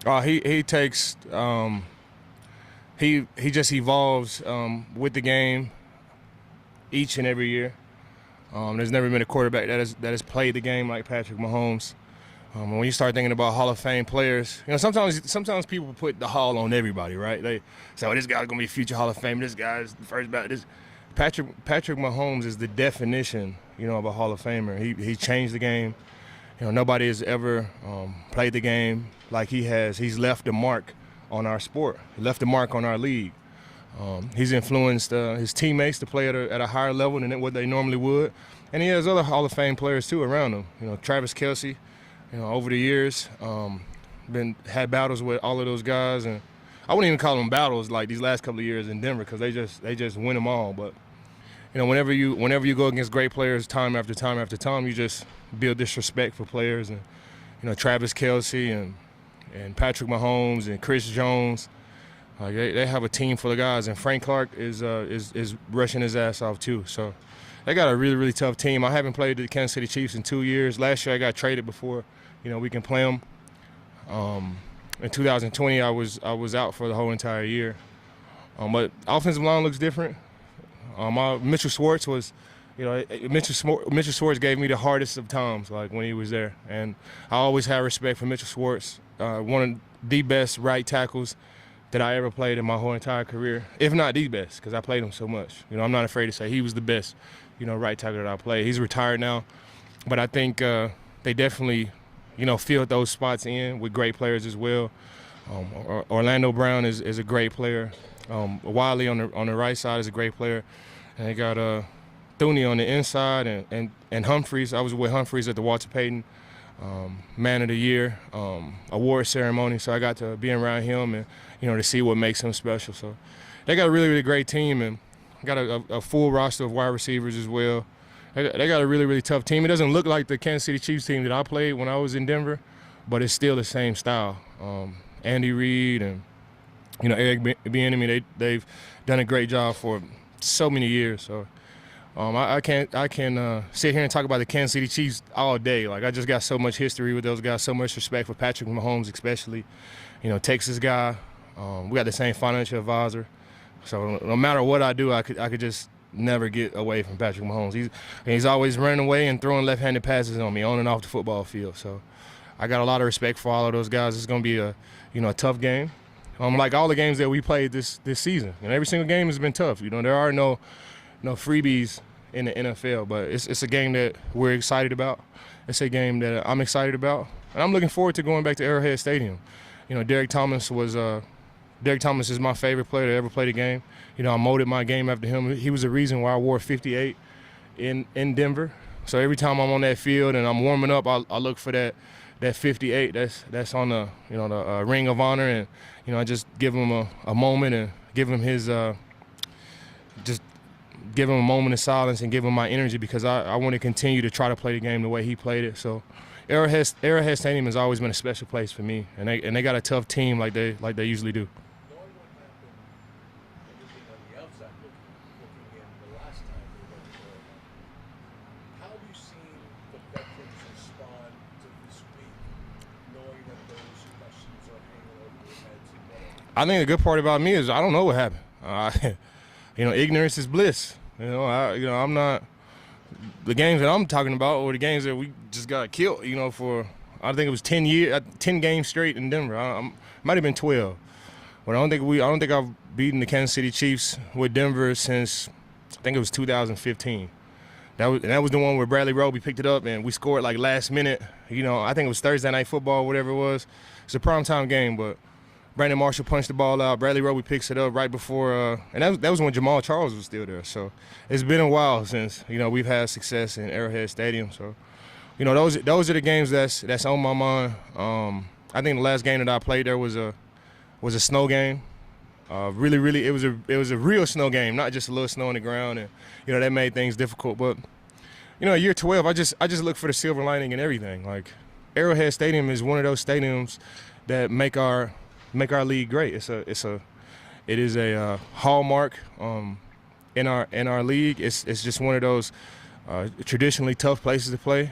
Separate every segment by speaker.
Speaker 1: He takes he just evolves with the game each and every year. There's never been a quarterback that has played the game like Patrick Mahomes. When you start thinking about Hall of Fame players, sometimes people put the Hall on everybody, right? They say, "Oh, this guy's gonna be a future Hall of Fame. This guy's the first ballot." Patrick Mahomes is the definition, of a Hall of Famer. He changed the game. Nobody has ever played the game like he has. He's left a mark on our sport. He left a mark on our league. He's influenced his teammates to play at a higher level than what they normally would. And he has other Hall of Fame players, too, around him. Travis Kelce, over the years, had battles with all of those guys. And I wouldn't even call them battles like these last couple of years in Denver because they just win them all. But, whenever you go against great players time after time after time, you just build this respect for players. And, Travis Kelce and Patrick Mahomes and Chris Jones. They have a team full of guys, and Frank Clark is rushing his ass off too. So they got a really, really tough team. I haven't played the Kansas City Chiefs in 2 years. Last year I got traded before, we can play them. In 2020 I was out for the whole entire year. But offensive line looks different. Mitchell Schwartz was, Mitchell Schwartz gave me the hardest of times, like when he was there, and I always had respect for Mitchell Schwartz, one of the best right tackles that I ever played in my whole entire career, if not the best, because I played him so much. I'm not afraid to say he was the best, right tackle that I played. He's retired now, but I think they definitely, filled those spots in with great players as well. Orlando Brown is a great player. Wiley on the right side is a great player, and they got Thuney on the inside and Humphreys. I was with Humphreys at the Walter Payton Man of the Year award ceremony, so I got to be around him and to see what makes him special. So they got a really, really great team and got a full roster of wide receivers as well. They got a really, really tough team. It doesn't look like the Kansas City Chiefs team that I played when I was in Denver, but it's still the same style. Andy Reid and Eric Bieniemy, they've done a great job for so many years. So I can sit here and talk about the Kansas City Chiefs all day. Like, I just got so much history with those guys, so much respect for Patrick Mahomes especially. Texas guy. We got the same financial advisor. So no matter what I do, I could just never get away from Patrick Mahomes. He's always running away and throwing left-handed passes on me on and off the football field. So I got a lot of respect for all of those guys. It's going to be a tough game. Like all the games that we played this season. Every single game has been tough. There are no freebies in the NFL, but it's a game that we're excited about. It's a game that I'm excited about, and I'm looking forward to going back to Arrowhead Stadium. Derek Thomas is my favorite player to ever play the game. I molded my game after him. He was the reason why I wore 58 in Denver. So every time I'm on that field and I'm warming up, I look for that 58 that's on the the Ring of Honor, and I just give him a moment and give him his just give him a moment of silence and give him my energy, because I want to continue to try to play the game the way he played it. So Arrowhead Stadium has always been a special place for me, and they got a tough team like they usually do.
Speaker 2: Knowing what happened, everything on the outside looking in the last time we went to Florida, how have you seen the veterans respond to this week, knowing that those questions are hanging over their heads?
Speaker 1: I think the good part about me is I don't know what happened. Ignorance is bliss. I'm not. The games that I'm talking about were the games that we just got killed. For I think it was 10 games straight in Denver. Might have been 12, but I don't think I've beaten the Kansas City Chiefs with Denver since I think it was 2015. That was the one where Bradley Roby picked it up and we scored like last minute. I think it was Thursday Night Football, whatever it was. It's a primetime game, but Brandon Marshall punched the ball out. Bradley Roby picks it up right before, and that was when Jamal Charles was still there. So it's been a while since we've had success in Arrowhead Stadium. So those are the games that's on my mind. I think the last game that I played there was a snow game. Really, it was a real snow game, not just a little snow on the ground, and that made things difficult. But year 12, I just look for the silver lining in everything. Like, Arrowhead Stadium is one of those stadiums that make our league great. It is a hallmark in our league. It's just one of those traditionally tough places to play.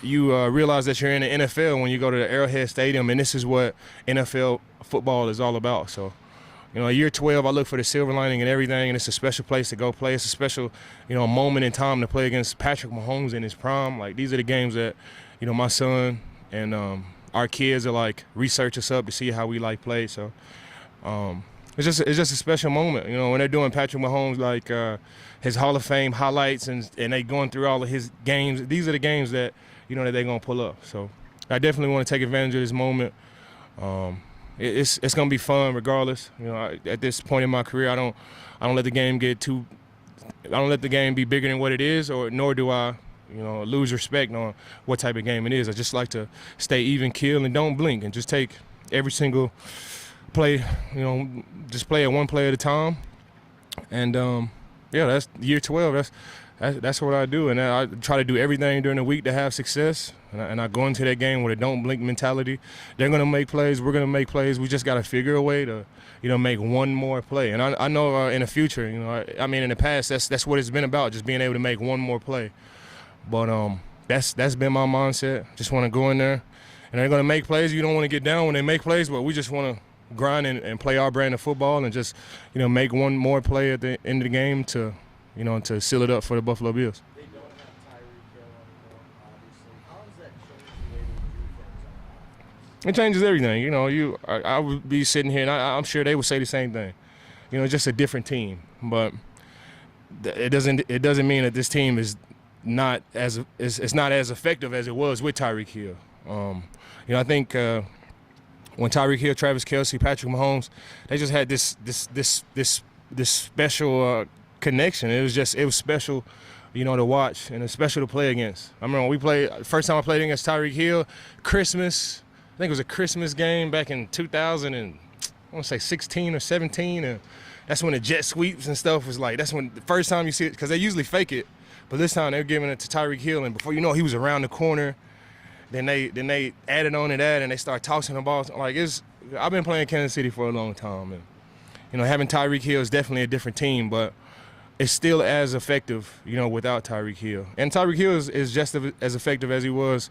Speaker 1: you realize that you're in the NFL when you go to the Arrowhead Stadium, and this is what NFL football is all about. So, year 12, I look for the silver lining and everything, and it's a special place to go play. It's a special, moment in time to play against Patrick Mahomes in his prime. Like, these are the games that, my son and our kids are like research us up to see how we like play. So, it's just a special moment, when they're doing Patrick Mahomes like his Hall of Fame highlights and they going through all of his games. These are the games that that they're gonna pull up. So I definitely want to take advantage of this moment. It's gonna be fun regardless. At this point in my career, I don't let the game I don't let the game be bigger than what it is, nor do I lose respect on what type of game it is. I just like to stay even keel and don't blink and just take every single play, just play it one play at a time. And that's year 12. That's what I do, and I try to do everything during the week to have success. And I go into that game with a don't blink mentality. They're gonna make plays. We're gonna make plays. We just gotta figure a way to, make one more play. And I know in the future, I mean in the past, that's what it's been about, just being able to make one more play. But that's been my mindset. Just want to go in there, and they're gonna make plays. You don't want to get down when they make plays, but we just want to grind and play our brand of football and just, make one more play at the end of the game to, to seal it up for the Buffalo Bills.
Speaker 2: They don't have Tyreek Hill anymore, obviously. How does that change the way they do things on offense?
Speaker 1: It changes everything. I would be sitting here, and I'm sure they would say the same thing. It's just a different team, but it doesn't mean that this team is not as effective as it was with Tyreek Hill. I think when Tyreek Hill, Travis Kelce, Patrick Mahomes, they just had this special connection. It was special, to watch, and it's special to play against. I remember when first time I played against Tyreek Hill, Christmas. I think it was a Christmas game back in 2000 and I want to say 16 or 17, and that's when the jet sweeps and stuff was like. That's when the first time you see it, because they usually fake it, but this time they're giving it to Tyreek Hill, and before you know it, he was around the corner. Then they added on to that, and they start tossing the balls. Like, I've been playing Kansas City for a long time, and having Tyreek Hill is definitely a different team, but it's still as effective, without Tyreek Hill. And Tyreek Hill is just as effective as he was,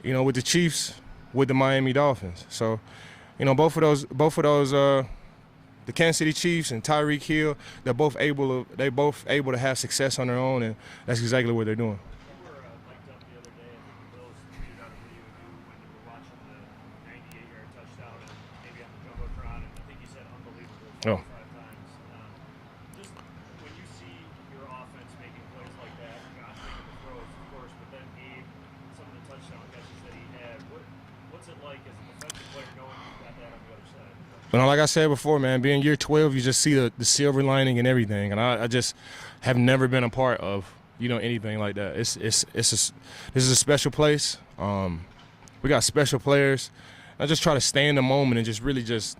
Speaker 1: with the Chiefs, with the Miami Dolphins. So, both of those, the Kansas City Chiefs and Tyreek Hill, they're both able to have success on their own, and that's exactly what they're doing. Oh.
Speaker 3: 5 times. Just when you see your offense making plays like that, Josh making the throws, of course, but then Abe, some of the touchdown catches that he had, what's it like as a defensive player knowing you've got that on the other side?
Speaker 1: But like I said before, man, being year 12, you just see the silver lining and everything, and I just have never been a part of anything like that. This is a special place. We got special players. I just try to stay in the moment and just really just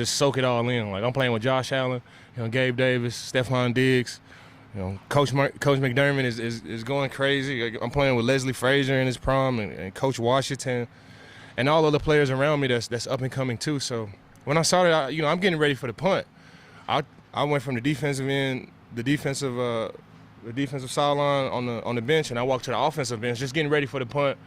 Speaker 1: soak it all in. Like, I'm playing with Josh Allen, Gabe Davis, Stephon Diggs. Coach McDermott is going crazy. I'm playing with Leslie Frazier in his prime, and Coach Washington, and all other players around me that's up and coming too. So when I started, I'm getting ready for the punt. I went from the defensive end, the defensive sideline on the bench, and I walked to the offensive bench, just getting ready for the punt.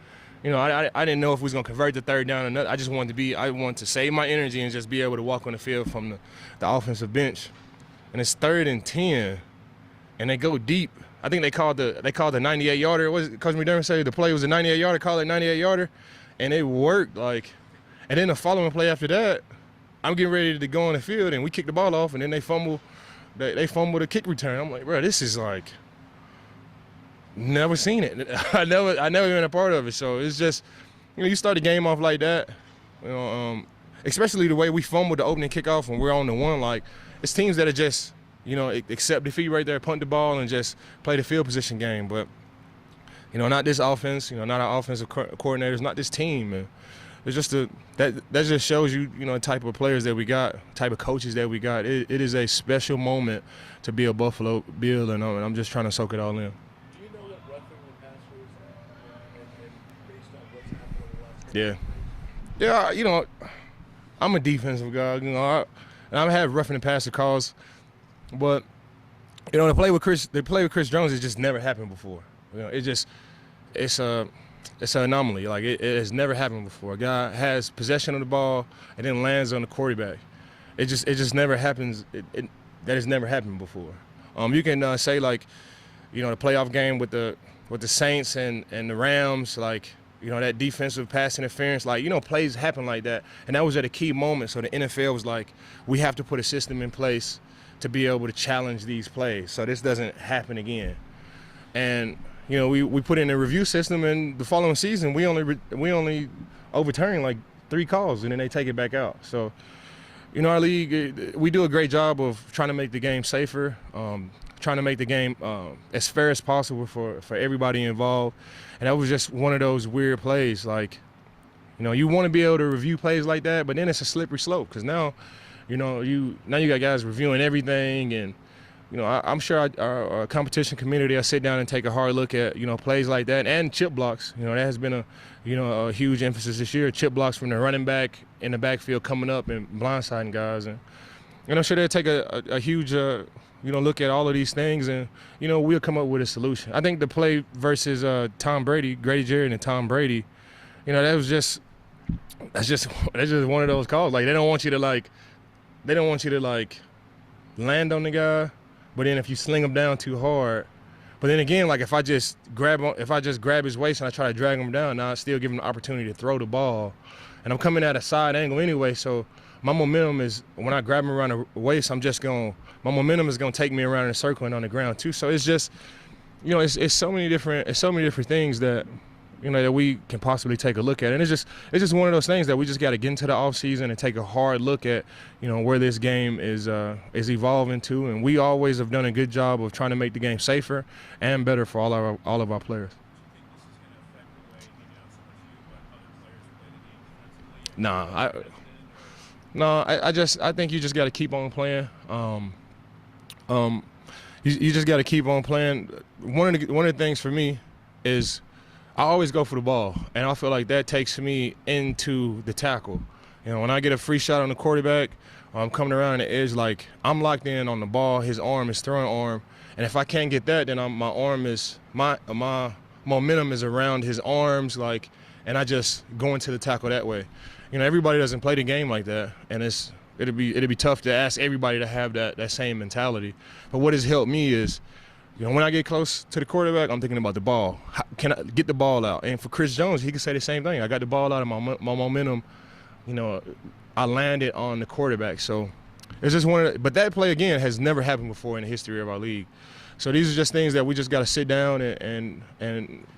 Speaker 1: I didn't know if we was gonna convert the third down or not. I just wanted to save my energy and just be able to walk on the field from the offensive bench. And it's 3rd and 10, and they go deep. I think they called the 98-yarder. What did Coach McDermott say? The play was a 98-yarder. Call it 98-yarder, and it worked. And then the following play after that, I'm getting ready to go on the field, and we kick the ball off, and then they fumble. They fumbled a kick return. I'm like, bro, this is like. Never seen it. I never been a part of it. So it's just, you start the game off like that, especially the way we fumbled the opening kickoff when we're on the one. Like, it's teams that are just, accept defeat right there, punt the ball, and just play the field position game. But, not this offense. Not our offensive coordinators, not this team. Man. It's just that just shows you, the type of players that we got, type of coaches that we got. It is a special moment to be a Buffalo Bill, and I'm just trying to soak it all in. Yeah, I'm a defensive guy. And I have roughing the passer calls, but to play with Chris Jones, it just never happened before. It's it's an anomaly. Like it has never happened before. A guy has possession of the ball and then lands on the quarterback. It just never happens. That has never happened before. You can say like, the playoff game with the Saints and the Rams, like, that defensive pass interference, like, plays happen like that. And that was at a key moment. So the NFL was like, we have to put a system in place to be able to challenge these plays so this doesn't happen again. And, we put in a review system, and the following season we only overturned like 3 calls, and then they take it back out. So, our league, we do a great job of trying to make the game safer, trying to make the game as fair as possible for everybody involved. And that was just one of those weird plays. Like, you want to be able to review plays like that, but then it's a slippery slope because now, you got guys reviewing everything, and I'm sure our competition community will sit down and take a hard look at plays like that and chip blocks. That has been a huge emphasis this year. Chip blocks from the running back in the backfield coming up and blindsiding guys, and I'm sure they'll take a huge look at all of these things, and we'll come up with a solution. I think the play versus Tom Brady, Grady Jarrett and Tom Brady, that's just one of those calls. Like they don't want you to land on the guy, but then if you sling him down too hard, but then again, like if I just grab his waist and I try to drag him down, now I still give him the opportunity to throw the ball, and I'm coming at a side angle anyway, so my momentum is, when I grab him around the waist, my momentum is gonna take me around in a circle and on the ground too. So it's just, it's so many different things that, that we can possibly take a look at. And it's just one of those things that we just got to get into the off season and take a hard look at, where this game is evolving to. And we always have done a good job of trying to make the game safer and better for all of our players. I think you just got to keep on playing. You just got to keep on playing. One of the things for me is I always go for the ball, and I feel like that takes me into the tackle. When I get a free shot on the quarterback, or I'm coming around the edge, like I'm locked in on the ball. His arm is throwing arm, and if I can't get that, then my momentum is around his arms, like, and I just go into the tackle that way. Everybody doesn't play the game like that, and it'd be tough to ask everybody to have that same mentality. But what has helped me is, when I get close to the quarterback, I'm thinking about the ball. How can I get the ball out? And for Chris Jones, he can say the same thing. I got the ball out of my momentum. I landed on the quarterback. So it's just but that play again has never happened before in the history of our league. So these are just things that we just got to sit down and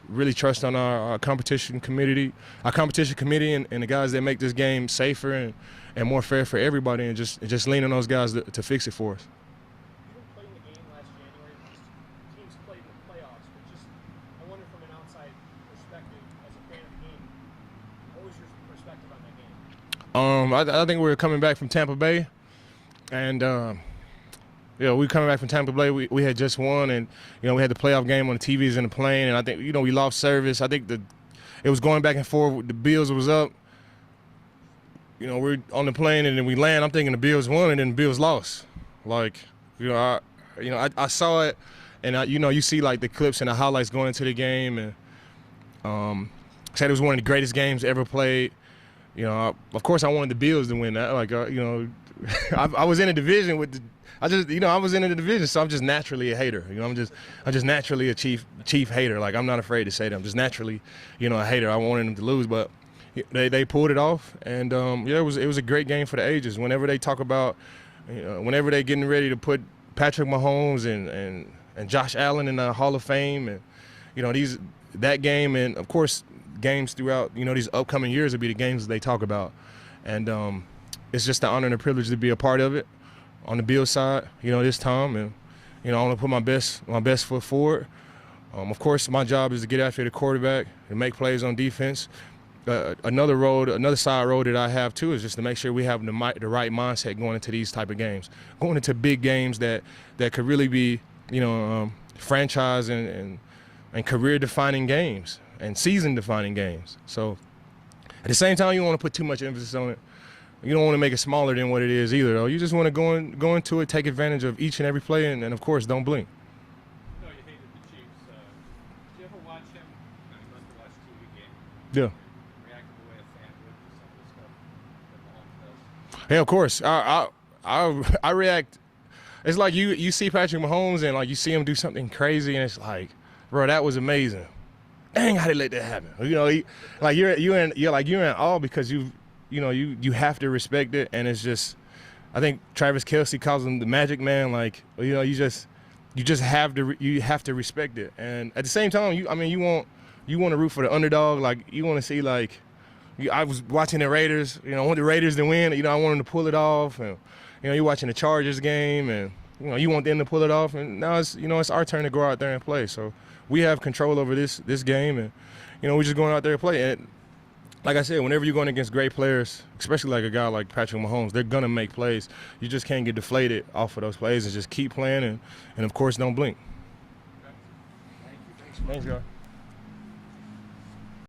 Speaker 1: really trust on our competition committee, and the guys that make this game safer and more fair for everybody, and just lean on those guys to fix it for us.
Speaker 3: You didn't play in the game last January. Most teams played in the playoffs, but just I wonder from an outside perspective, as a fan of the game, what was your perspective on that game?
Speaker 1: I think we were coming back from Tampa Bay, and we coming back from Tampa Bay. We had just won, and we had the playoff game on the TVs in the plane, and I think we lost service. I think it was going back and forth. The Bills was up. We're on the plane, and then we land. I'm thinking the Bills won, and then the Bills lost. Like, I saw it, and you see like the clips and the highlights going into the game, and said it was one of the greatest games ever played. Of course I wanted the Bills to win that. Like, I was in a division with I was in the division, so I'm just naturally a hater. I'm just naturally a chief hater. Like, I'm not afraid to say that. I'm just naturally, a hater. I wanted them to lose, but they pulled it off, and it was a great game for the ages. Whenever they talk about, whenever they're getting ready to put Patrick Mahomes and Josh Allen in the Hall of Fame, and that game, and of course games throughout these upcoming years will be the games that they talk about, and it's just an honor and a privilege to be a part of it on the Bills side, this time, and I want to put my best foot forward. Of course, my job is to get after the quarterback and make plays on defense. Another side road that I have too is just to make sure we have the right mindset going into these type of games, going into big games that could really be franchise and career-defining games and season-defining games. So at the same time, you don't want to put too much emphasis on it. You don't want to make it smaller than what it is either, though. You just want to go into it, take advantage of each and every play, and of course, don't blink.
Speaker 2: You hated the Chiefs. Did you ever watch him? You must have watched 2 games.
Speaker 1: Yeah.
Speaker 2: react the way a fan would to some of the stuff that Mahomes does?
Speaker 1: Yeah, of course. I react. It's like you see Patrick Mahomes and like you see him do something crazy and it's like, bro, that was amazing. Dang, how did they let that happen? You know, you're in awe because you have to respect it, and it's just, I think Travis Kelce calls him the Magic Man. Like, you know, you just have to respect it, and at the same time, you want to root for the underdog. Like, you want to see like. I was watching the Raiders. You know, I want the Raiders to win. You know, I want them to pull it off. And you know, you're watching the Chargers game, and you know, you want them to pull it off. And now it's our turn to go out there and play. So we have control over this game, and you know, we're just going out there and play. And like I said, whenever you're going against great players, especially like a guy like Patrick Mahomes, they're gonna make plays. You just can't get deflated off of those plays and just keep playing, and of course, don't blink.
Speaker 2: Thank you.
Speaker 1: Thanks, guys.